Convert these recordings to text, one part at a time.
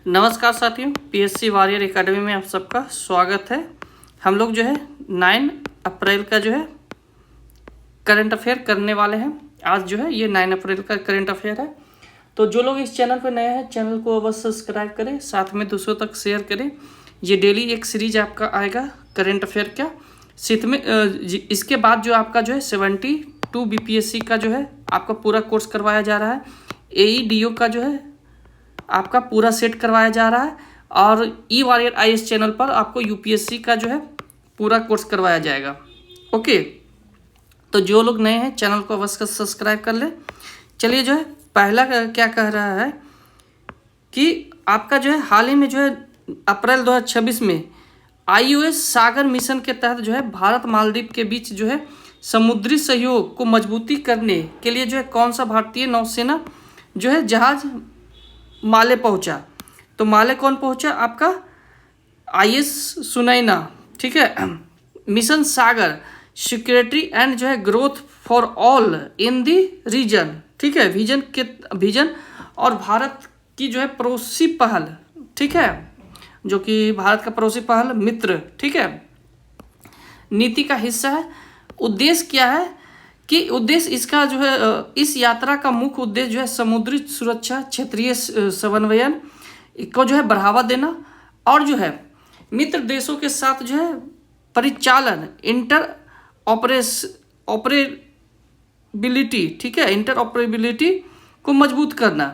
नमस्कार साथियों, PSC warrior academy में आप सबका स्वागत है। हम लोग जो है 9 अप्रैल का जो है करंट अफेयर करने वाले हैं। आज जो है ये 9 अप्रैल का करंट अफेयर है। तो जो लोग इस चैनल पर नए हैं, चैनल को अवश्य सब्सक्राइब करें, साथ में दूसरों तक शेयर करें। ये डेली एक सीरीज आपका आएगा करंट अफेयर का। इसके बाद जो आपका जो है 72 बीपीएससी का जो है आपका पूरा कोर्स करवाया जा रहा है। एईडीओ का जो है आपका पूरा सेट करवाया जा रहा है और ई वॉरियर आईएएस चैनल पर आपको यूपीएससी का जो है पूरा कोर्स करवाया जाएगा। ओके, तो जो लोग नए हैं चैनल को अवश्य सब्सक्राइब कर ले। चलिए, जो है पहला क्या कह रहा है कि आपका जो है हाल ही में जो है अप्रैल 2026 में आईओएस सागर मिशन के तहत जो है भारत मालदीव के बीच जो है समुद्री सहयोग को मजबूती करने के लिए जो है कौन सा भारतीय नौसेना जो है जहाज माले पहुंचा। तो माले कौन पहुंचा? आपका आईएस सुनैना, ठीक है। मिशन सागर सिक्योरिटी एंड जो है growth for all in the region, ठीक है। विजन और भारत की जो है पड़ोसी पहल, ठीक है, जो कि भारत का पड़ोसी पहल मित्र, ठीक है, नीति का हिस्सा है। उद्देश्य क्या है कि उद्देश्य इसका जो है इस यात्रा का मुख्य उद्देश्य जो है समुद्री सुरक्षा, क्षेत्रीय समन्वयन को जो है बढ़ावा देना और जो है मित्र देशों के साथ जो है परिचालन, ऑपरेबिलिटी, ठीक है, इंटरऑपरेबिलिटी को मजबूत करना।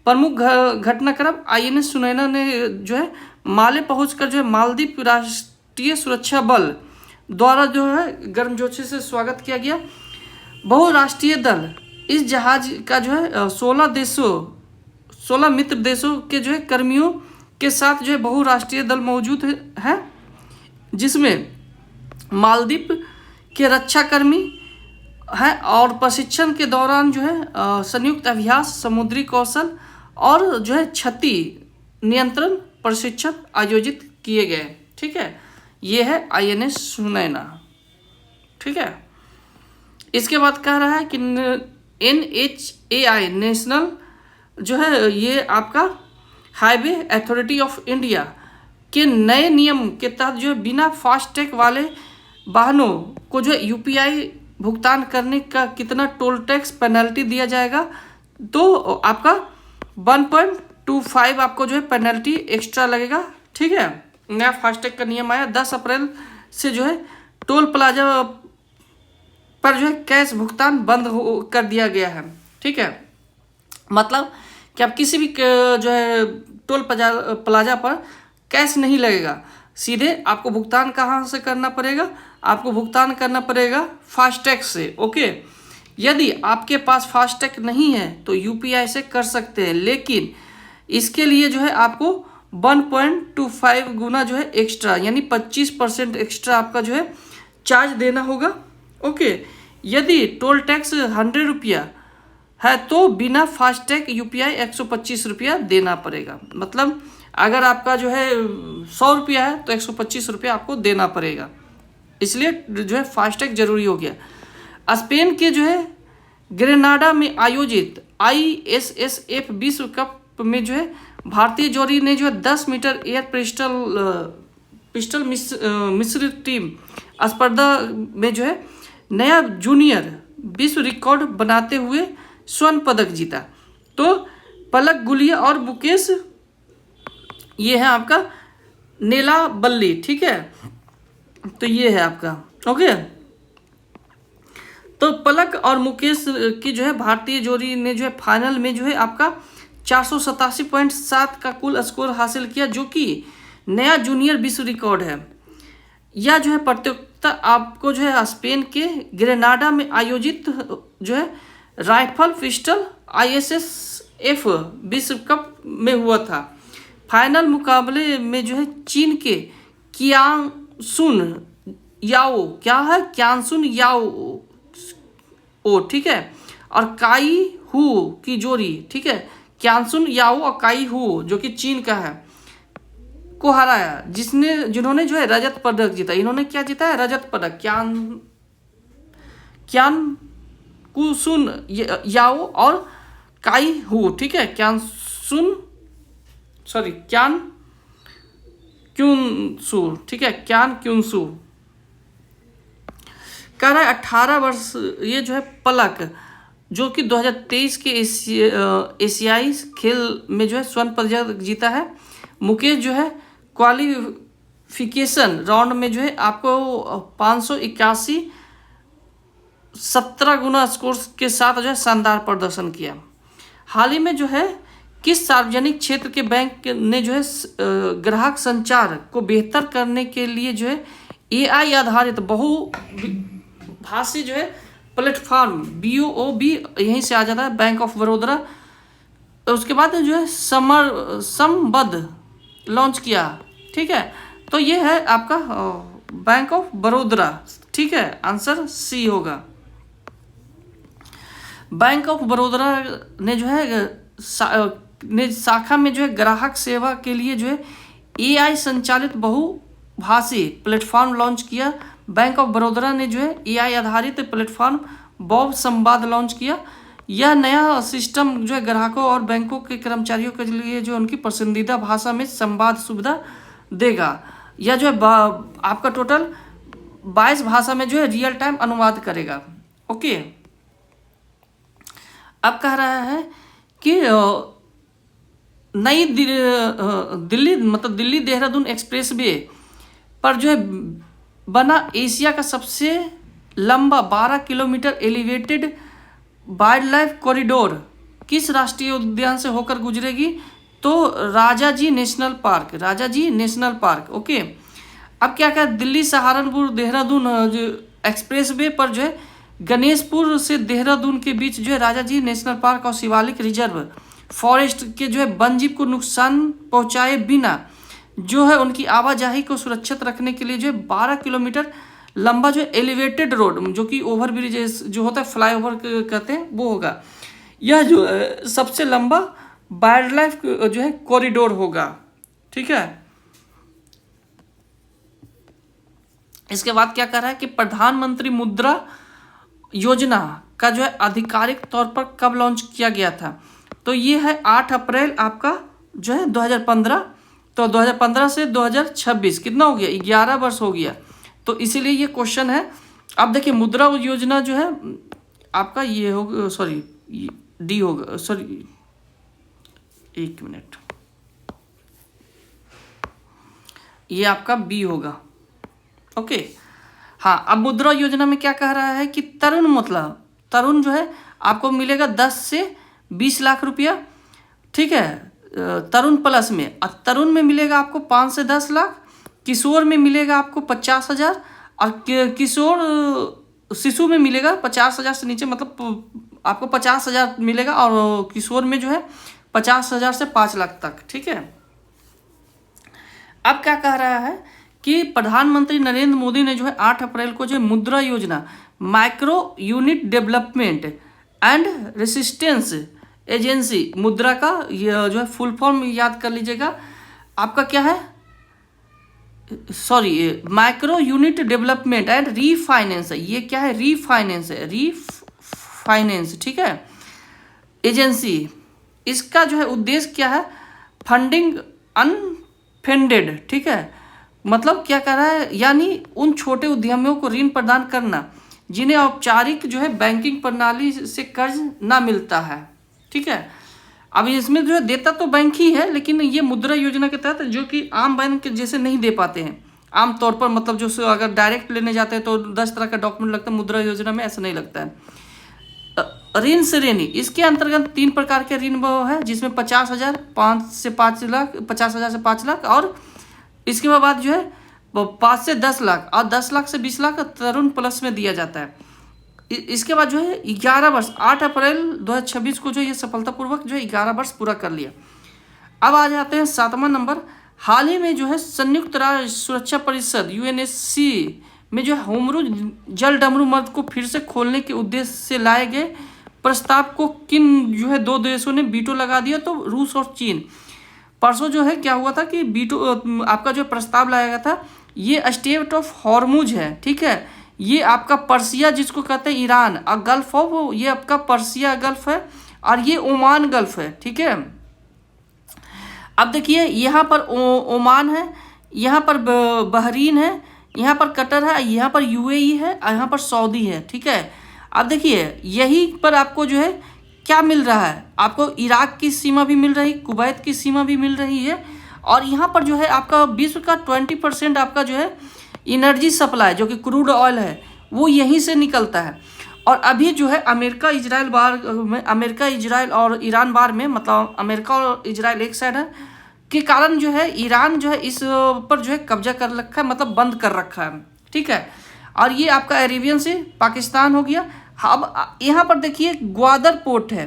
प्रमुख घटनाक्रम आईएनएस सुनैना ने जो है माले पहुंचकर जो है मालदीव राष्ट्रीय सुरक्षा बल द्वारा जो है गर्मजोशी से स्वागत किया गया। बहुराष्ट्रीय दल इस जहाज का जो है 16 मित्र देशों के जो है कर्मियों के साथ जो है बहुराष्ट्रीय दल मौजूद है, जिसमें मालदीव के रक्षा कर्मी हैं और प्रशिक्षण के दौरान जो है संयुक्त अभ्यास, समुद्री कौशल और जो है क्षति नियंत्रण प्रशिक्षण आयोजित किए गए, ठीक है। ये है आईएनएस सुनैना, ठीक है। इसके बाद कह रहा है कि NHAI नेशनल जो है ये आपका हाईवे अथॉरिटी ऑफ इंडिया के नए नियम के तहत जो है बिना फास्टैग वाले वाहनों को जो है यूपीआई भुगतान करने का कितना टोल टैक्स पेनल्टी दिया जाएगा। तो आपका 1.25 आपको जो है पेनल्टी एक्स्ट्रा लगेगा, ठीक है। नया फास्टैग का नियम आया 10 अप्रैल से जो है टोल प्लाजा पर जो है कैश भुगतान बंद कर दिया गया है, ठीक है। मतलब कि आप किसी भी जो है टोल प्लाजा पर कैश नहीं लगेगा, सीधे आपको भुगतान कहाँ से करना पड़ेगा? आपको भुगतान करना पड़ेगा फास्टैग से। ओके, यदि आपके पास फास्टैग नहीं है तो यूपीआई से कर सकते हैं, लेकिन इसके लिए जो है आपको 1.25 गुना जो है एक्स्ट्रा, यानी 25% एक्स्ट्रा आपका जो है चार्ज देना होगा। ओके, यदि टोल टैक्स 100 रुपया है तो बिना फास्टैग यूपीआई 125 रुपया देना पड़ेगा। मतलब अगर आपका जो है 100 रुपया है तो 125 रुपया आपको देना पड़ेगा, इसलिए जो है फास्टैग जरूरी हो गया। स्पेन के जो है ग्रेनाडा में आयोजित ISSF विश्व कप में जो है भारतीय जोड़ी ने जो है 10 मीटर एयर पिस्टल मिश्रित टीम स्पर्धा में जो है नया जूनियर विश्व रिकॉर्ड बनाते हुए स्वर्ण पदक जीता। तो पलक गुलिया और मुकेश, ये है आपका नेला बल्ली, ठीक है। तो ये है आपका ओके। तो पलक और मुकेश की जो है भारतीय जोड़ी ने जो है फाइनल में जो है आपका 487.7 का कुल स्कोर हासिल किया, जो कि नया जूनियर विश्व रिकॉर्ड है। यह जो है प्रतियोगिता आपको जो है स्पेन के ग्रेनाडा में आयोजित जो है राइफल पिस्टल ISSF विश्व कप में हुआ था। फाइनल मुकाबले में जो है चीन के क्यांसुन याओ, ठीक है, और काई हु की जोड़ी, ठीक है, क्यांसुन याओ और काई हु जो कि चीन का है, को हराया, जिन्होंने जो है रजत पदक जीता। इन्होंने क्या जीता है? रजत पदक। क्यान कुसुन याओ और काई हु, ठीक है, क्यांसुन सॉरी क्यान क्युनसू, ठीक है, क्यान क्युनसू कह रहा है 18 वर्ष ये जो है पलक, जो कि 2023 के एशियाई खेल में जो है स्वर्ण पदक जीता है। मुकेश जो है क्वालिफिकेशन राउंड में जो है आपको 581 17 गुना स्कोर के साथ जो है शानदार प्रदर्शन किया। हाल ही में जो है किस सार्वजनिक क्षेत्र के बैंक ने जो है ग्राहक संचार को बेहतर करने के लिए जो है AI आधारित बहुभाषी जो है प्लेटफॉर्म BOOB यहीं से आ जाता है, बैंक ऑफ बड़ौदा। उसके बाद जो है संबद्ध लॉन्च किया, ठीक है, तो ये है आपका बैंक ऑफ बड़ौदा, ठीक है, आंसर C होगा। बैंक ऑफ बड़ौदा ने जो है शाखा में जो है ग्राहक सेवा के लिए जो है AI संचालित बहुभाषी प्लेटफॉर्म लॉन्च किया। बैंक ऑफ बड़ौदा ने जो है AI आधारित प्लेटफॉर्म बॉब संवाद लॉन्च किया। यह नया सिस्टम जो है ग्राहकों और बैंकों के कर्मचारियों के लिए जो उनकी पसंदीदा भाषा में संवाद सुविधा देगा। यह जो है आपका टोटल 22 भाषा में जो है रियल टाइम अनुवाद करेगा। ओके, अब कह रहा है कि नई दिल्ली मतलब दिल्ली देहरादून एक्सप्रेस वे पर जो है बना एशिया का सबसे लंबा 12 kilometre elevated wild life corridor किस राष्ट्रीय उद्यान से होकर गुजरेगी? तो Rajaji national park, Rajaji national park. Okay, अब क्या क्या दिल्ली सहारनपुर देहरादून जो एक्सप्रेस वे पर जो है गणेशपुर से देहरादून के बीच जो है राजाजी नेशनल पार्क और शिवालिक रिजर्व फॉरेस्ट के जो है वन जीव को नुकसान पहुंचाए बिना जो है उनकी आवाजाही को सुरक्षित रखने के लिए जो है 12 किलोमीटर लंबा जो एलिवेटेड रोड जो कि ओवर ब्रिज जो होता है फ्लाईओवर कहते हैं वो होगा। यह जो सबसे लंबा वाइल्ड लाइफ जो है कॉरिडोर होगा, ठीक है। इसके बाद क्या कर रहा है कि प्रधानमंत्री मुद्रा योजना का जो है आधिकारिक तौर पर कब लॉन्च किया गया था? तो ये है 8 अप्रैल आपका जो है 2015। तो 2015 से 2026 कितना हो गया? 11 वर्ष हो गया। तो इसीलिए ये क्वेश्चन है। अब देखिए मुद्रा योजना जो है आपका ये होगा, सॉरी डी होगा, सॉरी एक मिनट, ये आपका बी होगा। ओके, हाँ, अब मुद्रा योजना में क्या कह रहा है कि तरुण मतलब तरुण जो है आपको मिलेगा 10 से 20 लाख रुपया, ठीक है, तरुण प्लस में। अब तरुण में मिलेगा आपको 5 से 10 लाख, किशोर में मिलेगा आपको 50,000 और किशोर शिशु में मिलेगा 50,000 से नीचे, मतलब आपको 50,000 मिलेगा और किशोर में जो है 50,000 से 5 लाख तक, ठीक है। अब क्या कह रहा है कि प्रधानमंत्री नरेंद्र मोदी ने जो है 8 अप्रैल को जो है मुद्रा योजना micro unit development and resistance agency मुद्रा का ये जो है फुल फॉर्म याद कर लीजिएगा, आपका क्या है, sorry micro unit development and refinance है। ये क्या है? रीफाइनेंस है, रीफाइनेंस, ठीक है, एजेंसी। इसका जो है उद्देश्य क्या है? फंडिंग अनफंडेड, ठीक है, मतलब क्या कर रहा है, यानी उन छोटे उद्यमियों को ऋण प्रदान करना जिन्हें औपचारिक जो है बैंकिंग प्रणाली से कर्ज ना मिलता है, ठीक है। अब इसमें जो है देता तो बैंक ही है, लेकिन ये मुद्रा योजना के तहत जो कि आम बैंक जैसे नहीं दे पाते हैं आम तौर पर, मतलब जो अगर डायरेक्ट लेने जाते हैं तो 10 तरह का डॉक्यूमेंट लगता है, मुद्रा योजना में ऐसा नहीं लगता है। ऋण श्रेणी, इसके अंतर्गत 3 प्रकार के ऋण है, जिसमें 50,000 5 से 5 लाख, 50,000 से 5 लाख, और इसके बाद जो है 5 से 10 लाख और 10 लाख से 20 लाख तरुण प्लस में दिया जाता है। इसके बाद जो है 11 वर्ष 8 अप्रैल 2026 को जो ये सफलतापूर्वक जो है 11 वर्ष पूरा कर लिया। अब आ जाते हैं 7वां नंबर। हाल ही में जो है संयुक्त राष्ट्र सुरक्षा परिषद UNSC में जो है होमरू जल डमरू मर्द को फिर से खोलने के उद्देश्य से लाए गए प्रस्ताव को किन जो है 2 देशों ने वीटो लगा दिया? तो रूस और चीन। परसों जो है क्या हुआ था कि वीटो आपका जो प्रस्ताव लाया गया था, ये स्टेट ऑफ हॉर्मुज है, ठीक है, ये आपका पर्सिया जिसको कहते हैं ईरान, और गल्फ ऑफ ये आपका पर्सिया गल्फ है, और ये ओमान गल्फ है, ठीक है। अब देखिए यहाँ पर ओमान है, यहाँ पर बहरीन है, यहाँ पर कतर है, यहाँ पर यूएई है और यहाँ पर सऊदी है। ठीक है, अब देखिए यहीं पर आपको जो है क्या मिल रहा है, आपको इराक की सीमा भी मिल रही, कुवैत की सीमा भी मिल रही है, और यहाँ पर जो है आपका विश्व का 20% आपका जो है एनर्जी सप्लाई जो कि क्रूड ऑयल है वो यहीं से निकलता है। और अभी जो है अमेरिका इजराइल बार में, अमेरिका इजराइल और ईरान बार में, मतलब अमेरिका और इजराइल एक साइड है के कारण जो है ईरान जो है इस पर जो है कब्जा कर रखा है, मतलब बंद कर रखा है। ठीक है, और ये आपका अरेबियन से पाकिस्तान हो गया। अब यहाँ पर देखिए ग्वादर पोर्ट है,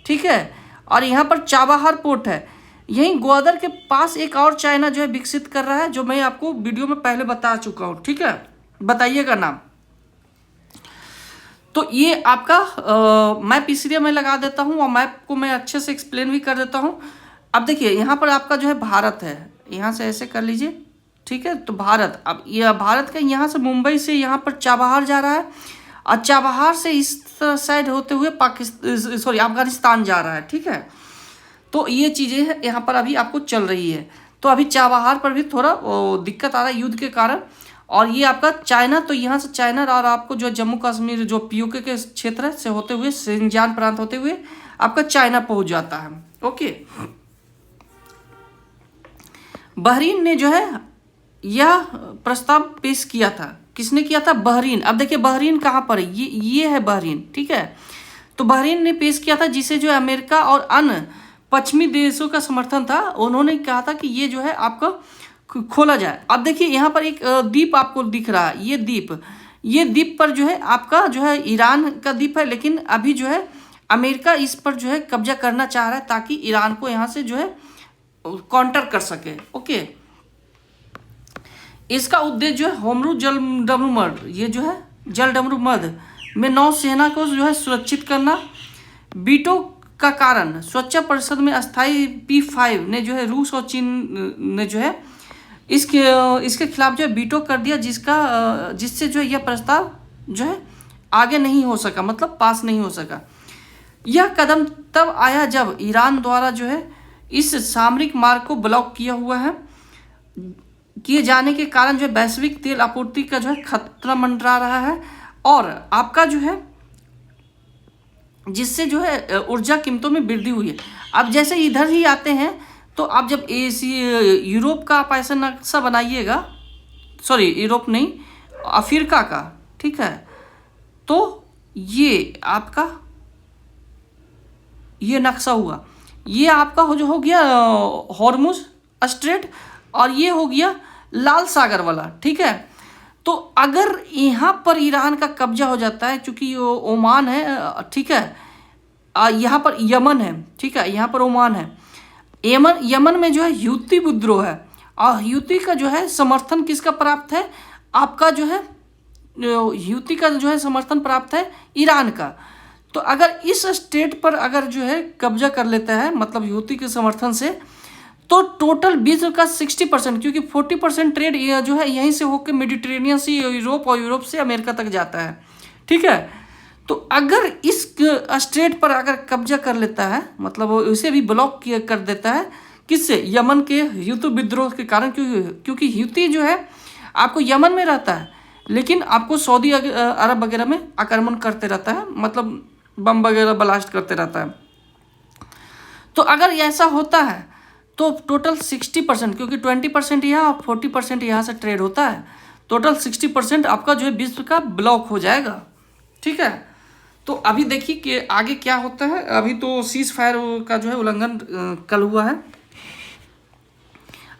ठीक है, और यहाँ पर चाबहार पोर्ट है। यहीं ग्वादर के पास एक और चाइना जो है विकसित कर रहा है, जो मैं आपको वीडियो में पहले बता चुका हूँ। ठीक है, बताइएगा नाम। तो ये आपका मैप इसलिए मैं लगा देता हूँ और मैप को मैं अच्छे से एक्सप्लेन भी कर देता हूँ। अब देखिए यहाँ पर आपका जो है भारत है, यहाँ से ऐसे कर लीजिए। ठीक है, तो भारत, अब यह भारत का यहाँ से मुंबई से यहाँ पर चाबहार जा रहा है, और चाबहार से इस साइड होते हुए अफगानिस्तान जा रहा है। ठीक है, तो ये चीज़ें यहाँ पर अभी आपको चल रही है। तो अभी चाबहार पर भी थोड़ा दिक्कत आ रहा है युद्ध के कारण। और ये आपका चाइना, तो यहाँ से चाइना और आपको जो जम्मू कश्मीर जो पीओके के क्षेत्र से होते हुए शिनजान प्रांत होते हुए आपका चाइना पहुँच जाता है। ओके, बहरीन ने जो है यह प्रस्ताव पेश किया था। किसने किया था? बहरीन। अब देखिए बहरीन कहाँ पर है, ये है बहरीन। ठीक है, तो बहरीन ने पेश किया था, जिसे जो है अमेरिका और अन्य पश्चिमी देशों का समर्थन था। उन्होंने कहा था कि ये जो है आपको खोला जाए। अब देखिए यहाँ पर एक द्वीप आपको दिख रहा है, ये द्वीप पर जो है आपका जो है ईरान का द्वीप है, लेकिन अभी जो है अमेरिका इस पर जो है कब्जा करना चाह रहा है, ताकि ईरान को यहाँ से जो है काउंटर कर सके। ओके, इसका उद्देश्य जो है होर्मुज जलडमरूमर्द, ये जो है जलडमरूमर्द में नौसेना को जो है सुरक्षित करना। वीटो का कारण सुरक्षा परिषद में अस्थायी P5 ने जो है रूस और चीन ने जो है इसके खिलाफ जो है वीटो कर दिया, जिससे जो है यह प्रस्ताव जो है आगे नहीं हो सका, मतलब पास नहीं हो सका। यह कदम तब आया जब ईरान द्वारा जो है इस सामरिक मार्ग को ब्लॉक किए जाने के कारण जो है वैश्विक तेल आपूर्ति का जो है खतरा मंडरा रहा है, और आपका जो है जिससे जो है ऊर्जा कीमतों में वृद्धि हुई है। अब जैसे इधर ही आते हैं, तो आप जब यूरोप का आप ऐसा नक्शा बनाइएगा, सॉरी यूरोप नहीं, अफ्रीका का। ठीक है, तो ये आपका ये नक्शा हुआ, ये आपका जो हो गया हॉर्मुज स्ट्रेट, और ये हो गया लाल सागर वाला। ठीक है, तो अगर यहाँ पर ईरान का कब्जा हो जाता है, चूंकि ये ओमान है, ठीक है, यहाँ पर यमन है, ठीक है, यहाँ पर ओमान है, यमन में जो है ह्यूती विद्रोह है, और ह्यूती का जो है समर्थन किसका प्राप्त है? आपका जो है ह्यूती का जो है समर्थन प्राप्त है ईरान का। तो अगर इस स्टेट पर अगर जो है कब्जा कर लेता है, मतलब ह्यूती के समर्थन से, तो टोटल विश्व का 60%, क्योंकि 40% ट्रेड जो है यहीं से होकर मेडिटेरेनियन से यूरोप और यूरोप से अमेरिका तक जाता है। ठीक है, तो अगर इस स्ट्रेट पर अगर कब्जा कर लेता है, मतलब उसे भी ब्लॉक कर देता है, किससे? यमन के ह्यूती विद्रोह के कारण, क्योंकि ह्यूती जो है आपको यमन में रहता है, लेकिन आपको सऊदी अरब वगैरह में आक्रमण करते रहता है, मतलब बम वगैरह ब्लास्ट करते रहता है। तो अगर ऐसा होता है तो टोटल 60%, क्योंकि 20% यहाँ और 40% यहाँ से ट्रेड होता है, टोटल 60% आपका जो है विश्व का ब्लॉक हो जाएगा। ठीक है, तो अभी देखिए कि आगे क्या होता है। अभी तो सीज फायर का जो है उल्लंघन कल हुआ है।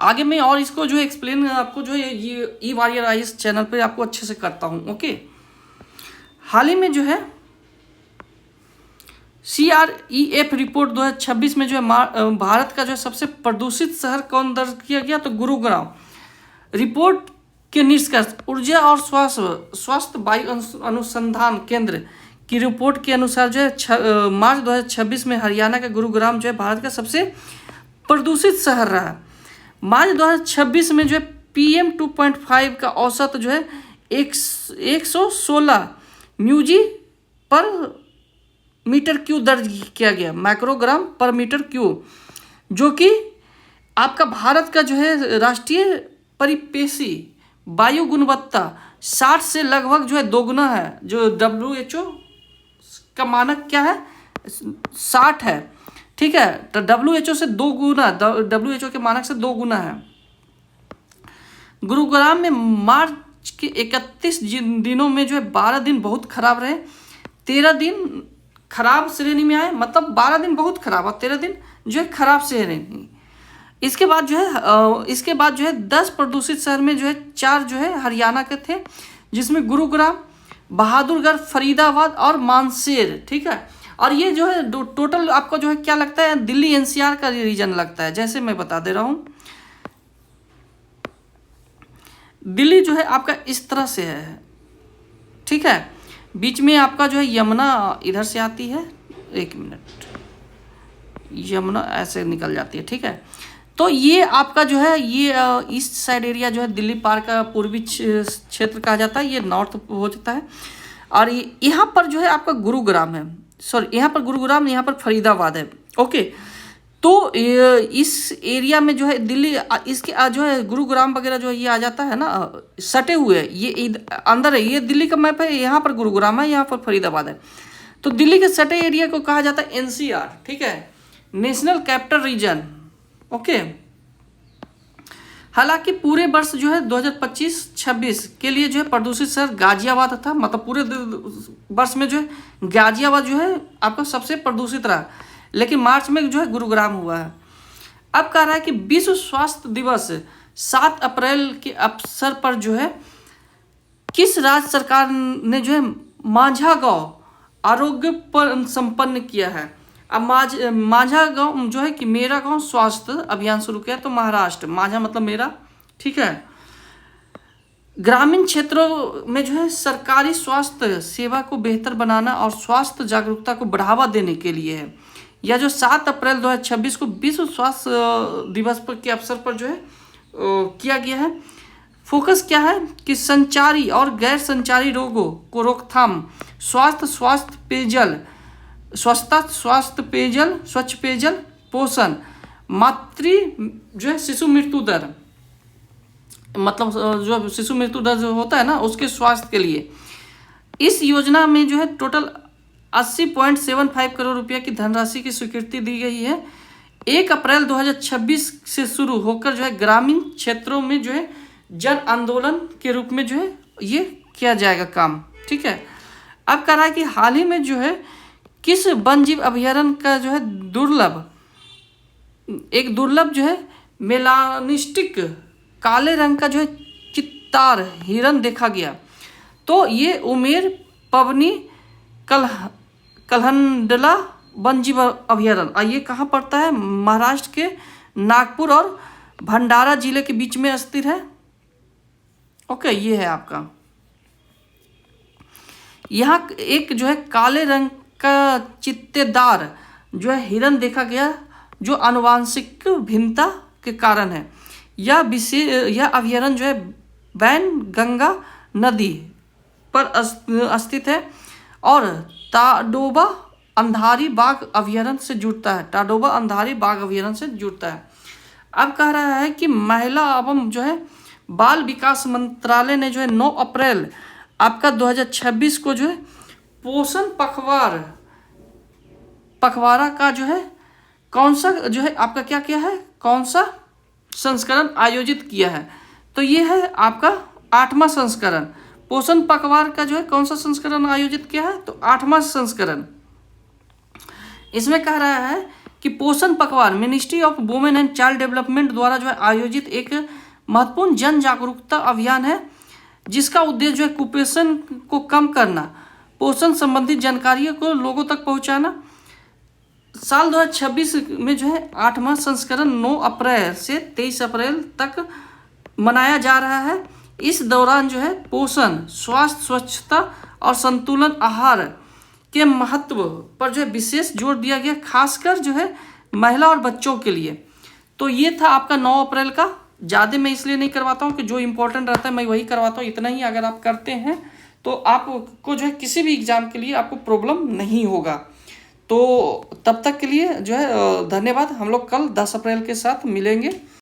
आगे मैं और इसको जो है एक्सप्लेन आपको जो है ये E-Warrior चैनल पे आपको अच्छे से करता हूँ। ओके, हाल ही में जो है CREF रिपोर्ट 2026 में जो है भारत का जो है सबसे प्रदूषित शहर कौन दर्ज किया गया? तो गुरुग्राम। रिपोर्ट के निष्कर्ष ऊर्जा और स्वास्थ्य वायु अनुसंधान केंद्र की रिपोर्ट के अनुसार जो है मार्च 2026 में हरियाणा का गुरुग्राम जो है भारत का सबसे प्रदूषित शहर रहा। मार्च 2026 में जो है PM 2.5 का औसत जो है 116 म्यूजी पर मीटर क्यू दर्ज किया गया, माइक्रोग्राम पर मीटर क्यू, जो कि आपका भारत का जो है राष्ट्रीय परिपेशी वायु गुणवत्ता 60 से लगभग जो है दोगुना है। जो WHO का मानक क्या है, 60 है, ठीक है। तो WHO से 2 गुना, WHO के मानक से 2 गुना है। गुरुग्राम में मार्च के 31 दिनों में जो है 12 दिन बहुत खराब रहे, 13 दिन खराब श्रेणी में आए, मतलब 12 दिन बहुत खराब और 13 दिन जो है खराब श्रेणी। इसके बाद जो है 10 प्रदूषित शहर में जो है 4 जो है हरियाणा के थे, जिसमें गुरुग्राम, बहादुरगढ़, फरीदाबाद और मानसेर, ठीक है। और ये जो है टोटल आपको जो है क्या लगता है, दिल्ली NCR का रीजन लगता है। जैसे मैं बता दे रहा हूँ, दिल्ली जो है आपका इस तरह से है, ठीक है। बीच में आपका जो है यमुना इधर से आती है, 1 मिनट, यमुना ऐसे निकल जाती है, ठीक है। तो ये आपका जो है ये ईस्ट साइड एरिया जो है दिल्ली पार का पूर्वी क्षेत्र कहा जाता है, ये नॉर्थ हो जाता है। और यहाँ पर जो है आपका गुरुग्राम है, सॉरी यहाँ पर गुरुग्राम, यहाँ पर फरीदाबाद है, ओके। तो इस एरिया में जो है दिल्ली, इसके जो है गुरुग्राम वगैरह जो है ये आ जाता है ना, सटे हुए है, ये अंदर है, ये दिल्ली का मैप है, यहाँ पर गुरुग्राम है, यहाँ पर फरीदाबाद है। तो दिल्ली के सटे एरिया को कहा जाता है NCR, ठीक है, नेशनल कैपिटल रीजन, ओके। हालांकि पूरे वर्ष जो है 2025-26 के लिए जो है प्रदूषित शहर गाजियाबाद था, मतलब पूरे वर्ष में जो है गाजियाबाद जो है आपका सबसे प्रदूषित रहा, लेकिन मार्च में जो है गुरुग्राम हुआ है। अब कह रहा है कि विश्व स्वास्थ्य दिवस 7 अप्रैल के अवसर पर जो है किस राज्य सरकार ने जो है माझा गांव आरोग्य पर संपन्न किया है। अब माझा गांव जो है कि मेरा गांव स्वास्थ्य अभियान शुरू किया, तो महाराष्ट्र, माझा मतलब मेरा, ठीक है। ग्रामीण क्षेत्रों में जो है सरकारी स्वास्थ्य सेवा को बेहतर बनाना और स्वास्थ्य जागरूकता को बढ़ावा देने के लिए है। यह जो 7 अप्रैल 2026 को विश्व स्वास्थ्य दिवस पर के अवसर पर जो है किया गया है। फोकस क्या है कि संचारी और गैर संचारी रोगों को रोकथाम, स्वास्थ्य पेयजल, स्वच्छता, स्वच्छ पेयजल, पोषण, जो है शिशु मृत्यु दर, मतलब जो शिशु मृत्यु दर जो होता है ना, उसके स्वास्थ्य के लिए इस योजना में जो है टोटल 80.75 करोड़ रुपया की धनराशि की स्वीकृति दी गई है। 1 अप्रैल 2026 से शुरू होकर जो है ग्रामीण क्षेत्रों में जो है जन आंदोलन के रूप में जो है ये किया जाएगा काम, ठीक है। अब कह रहा है कि हाल ही में जो है किस वन्यजीव अभयारण्य का जो है दुर्लभ जो है मेलानिस्टिक काले रंग का जो है चित्तार हिरन देखा गया। तो ये उमेर पवनी कलहंडला वन्यजीव अभयारण्य, ये कहाँ पड़ता है, महाराष्ट्र के नागपुर और भंडारा जिले के बीच में स्थित है, ओके। ये है आपका, यहाँ एक जो है काले रंग का चित्तेदार जो है हिरन देखा गया, जो आनुवांशिक भिन्नता के कारण है। यह अभयारण्य जो है बैन गंगा नदी पर स्थित है और टाडोबा अंधारी बाघ अभयारण्य से जुड़ता है, टाडोबा अंधारी बाघ अभयारण्य से जुड़ता है। अब कह रहा है कि महिला एवं जो है बाल विकास मंत्रालय ने जो है 9 अप्रैल आपका 2026 को जो है पोषण पखवाड़ा का जो है कौन सा जो है आपका क्या है, कौन सा संस्करण आयोजित किया है। तो ये है आपका 8वां संस्करण। पोषण पखवाड़ा का जो है कौन सा संस्करण आयोजित किया है, तो 8वां संस्करण। इसमें कह रहा है कि पोषण पखवाड़ा ministry of women and child development द्वारा जो है आयोजित एक महत्वपूर्ण जन जागरूकता अभियान है, जिसका उद्देश्य जो है कुपोषण को कम करना, पोषण संबंधित जानकारियों को लोगों तक पहुंचाना। साल 2026 में जो है 8वां संस्करण 9 अप्रैल से 23 अप्रैल तक मनाया जा रहा है। इस दौरान जो है पोषण, स्वास्थ्य, स्वच्छता और संतुलन आहार के महत्व पर जो है विशेष जोर दिया गया, खासकर जो है महिला और बच्चों के लिए। तो ये था आपका 9 अप्रैल का। ज़्यादा मैं इसलिए नहीं करवाता हूँ कि जो इम्पोर्टेंट रहता है मैं वही करवाता हूँ। इतना ही अगर आप करते हैं तो आपको जो है किसी भी एग्ज़ाम के लिए आपको प्रॉब्लम नहीं होगा। तो तब तक के लिए जो है धन्यवाद। हम लोग कल 10 अप्रैल के साथ मिलेंगे।